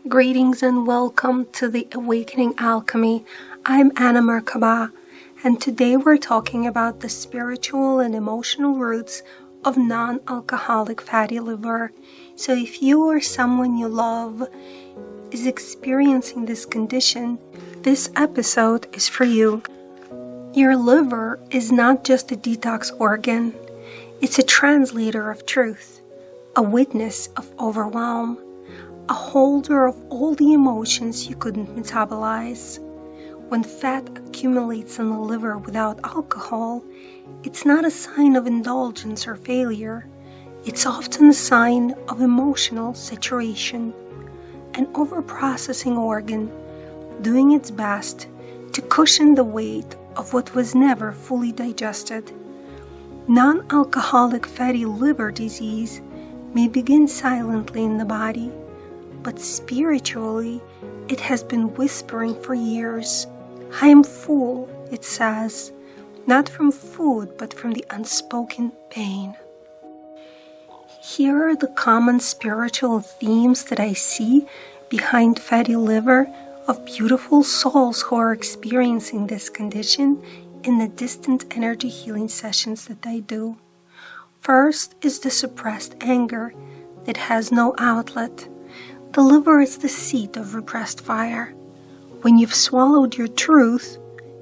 Greetings and welcome to the Awakening Alchemy. I'm Anna Merkaba, and today we're talking about the spiritual and emotional roots of non-alcoholic fatty liver. So if you or someone you love is experiencing this condition, this episode is for you. Your liver is not just a detox organ. It's a translator of truth, a witness of overwhelm, a holder of all the emotions you couldn't metabolize. When fat accumulates in the liver without alcohol, it's not a sign of indulgence or failure. It's often a sign of emotional saturation, an overprocessing organ doing its best to cushion the weight of what was never fully digested. Non-alcoholic fatty liver disease may begin silently in the body, but spiritually, it has been whispering for years. I am full, it says, not from food, but from the unspoken pain. Here are the common spiritual themes that I see behind fatty liver of beautiful souls who are experiencing this condition in the distant energy healing sessions that I do. First is the suppressed anger that has no outlet. The liver is the seat of repressed fire. When you've swallowed your truth,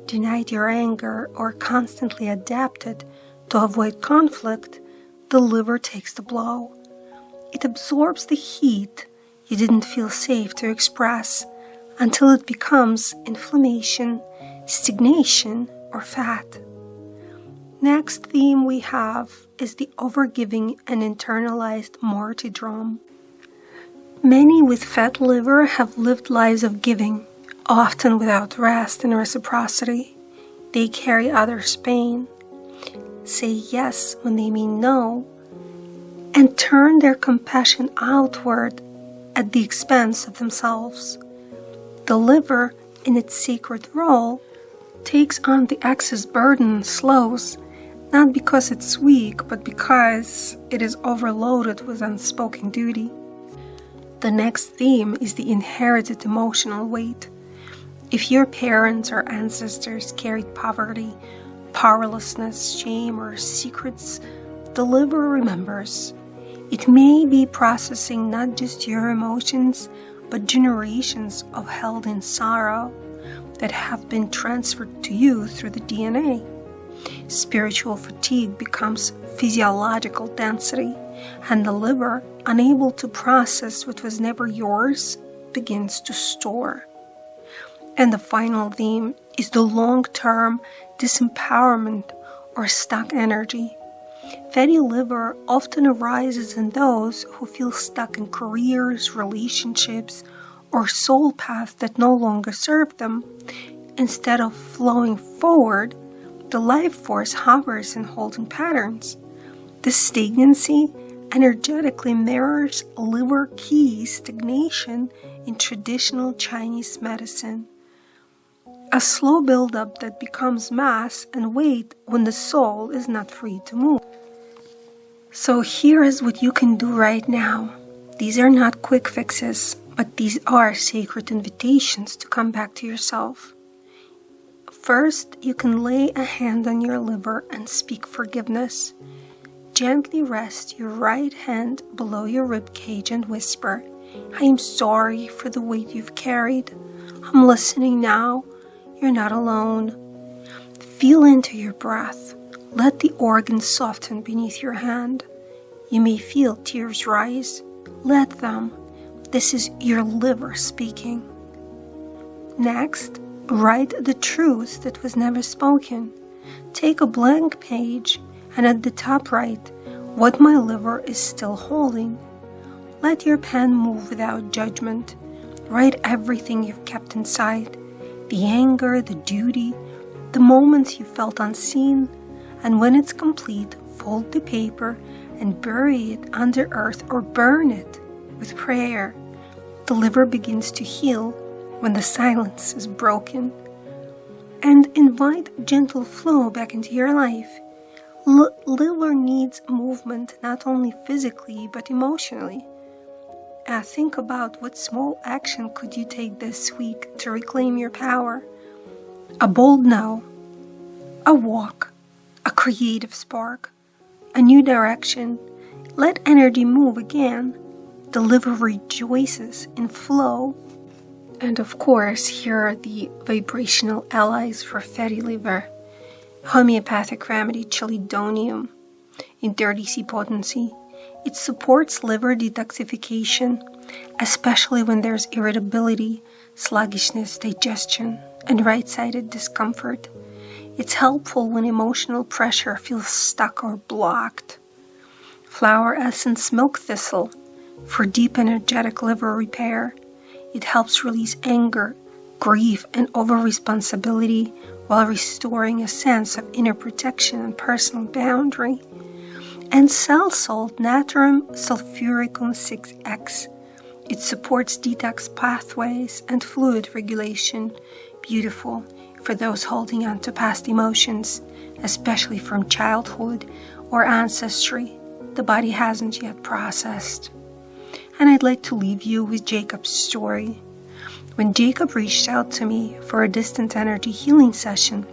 denied your anger, or constantly adapted to avoid conflict, the liver takes the blow. It absorbs the heat you didn't feel safe to express until it becomes inflammation, stagnation, or fat. Next theme we have is the overgiving and internalized martyrdom. Many with fat liver have lived lives of giving, often without rest and reciprocity. They carry others' pain, say yes when they mean no, and turn their compassion outward at the expense of themselves. The liver, in its sacred role, takes on the excess burden and slows, not because it's weak, but because it is overloaded with unspoken duty. The next theme is the inherited emotional weight. If your parents or ancestors carried poverty, powerlessness, shame, or secrets, the liver remembers. It may be processing not just your emotions, but generations of held-in sorrow that have been transferred to you through the DNA. Spiritual fatigue becomes physiological density, and the liver, unable to process what was never yours, begins to store. And the final theme is the long-term disempowerment or stuck energy. Fatty liver often arises in those who feel stuck in careers, relationships, or soul paths that no longer serve them. Instead of flowing forward, the life force hovers in holding patterns. This stagnancy energetically mirrors liver key stagnation in traditional Chinese medicine. A slow buildup that becomes mass and weight when the soul is not free to move. So here is what you can do right now. These are not quick fixes, but these are sacred invitations to come back to yourself. First, you can lay a hand on your liver and speak forgiveness. Gently rest your right hand below your rib cage and whisper, "I am sorry for the weight you've carried. I'm listening now. You're not alone." Feel into your breath. Let the organs soften beneath your hand. You may feel tears rise. Let them. This is your liver speaking. Next, write the truth that was never spoken. Take a blank page and at the top write what my liver is still holding. Let your pen move without judgment. Write everything you've kept inside, the anger, the duty, the moments you felt unseen, and when it's complete, fold the paper and bury it under earth or burn it with prayer. The liver begins to heal when the silence is broken. And invite gentle flow back into your life. Liver needs movement not only physically but emotionally. Think about what small action could you take this week to reclaim your power. A bold no, a walk, a creative spark, a new direction. Let energy move again. The liver rejoices in flow. And of course, here are the vibrational allies for fatty liver. Homeopathic remedy Chelidonium in 30C potency. It supports liver detoxification, especially when there's irritability, sluggishness, digestion, and right-sided discomfort. It's helpful when emotional pressure feels stuck or blocked. Flower essence milk thistle for deep energetic liver repair. It helps release anger, grief, and over-responsibility while restoring a sense of inner protection and personal boundary. And cell salt Natrum sulfuricum 6X. It supports detox pathways and fluid regulation. Beautiful for those holding on to past emotions, especially from childhood or ancestry the body hasn't yet processed. And I'd like to leave you with Jacob's story. When Jacob reached out to me for a distant energy healing session,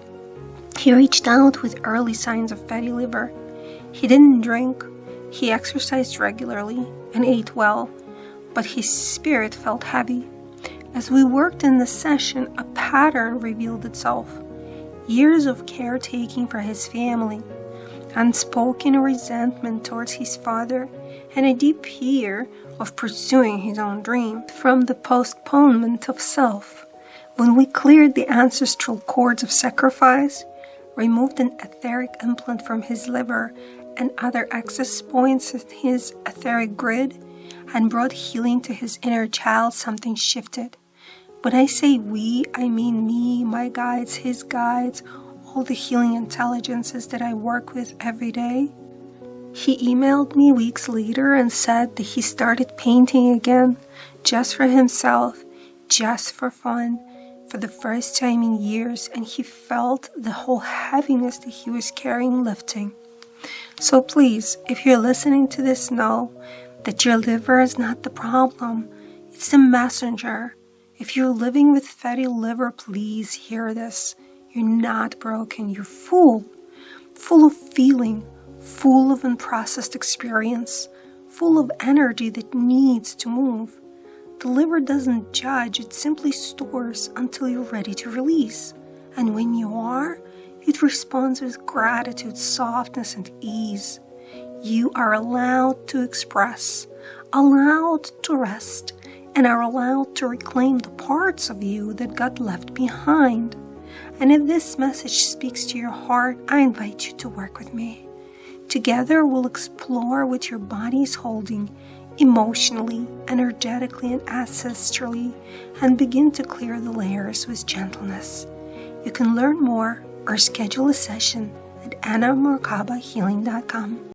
he reached out with early signs of fatty liver. He didn't drink, he exercised regularly and ate well, but his spirit felt heavy. As we worked in the session, a pattern revealed itself. Years of caretaking for his family, unspoken resentment towards his father, and a deep fear of pursuing his own dream from the postponement of self. When we cleared the ancestral cords of sacrifice, removed an etheric implant from his liver and other access points in his etheric grid, and brought healing to his inner child, something shifted. When I say we, I mean me, my guides, his guides, all the healing intelligences that I work with every day. He emailed me weeks later and said that he started painting again, just for himself, just for fun, for the first time in years, and he felt the whole heaviness that he was carrying lifting. So please, if you're listening to this, know that your liver is not the problem. It's the messenger. If you're living with fatty liver, please hear this. You're not broken. You're full of feeling, full of unprocessed experience, full of energy that needs to move. The liver doesn't judge. It simply stores until you're ready to release. And when you are, it responds with gratitude, softness, and ease. You are allowed to express, allowed to rest, and are allowed to reclaim the parts of you that got left behind. And if this message speaks to your heart, I invite you to work with me. Together, we'll explore what your body is holding emotionally, energetically, and ancestrally, and begin to clear the layers with gentleness. You can learn more or schedule a session at AnnaMerkabaHealing.com.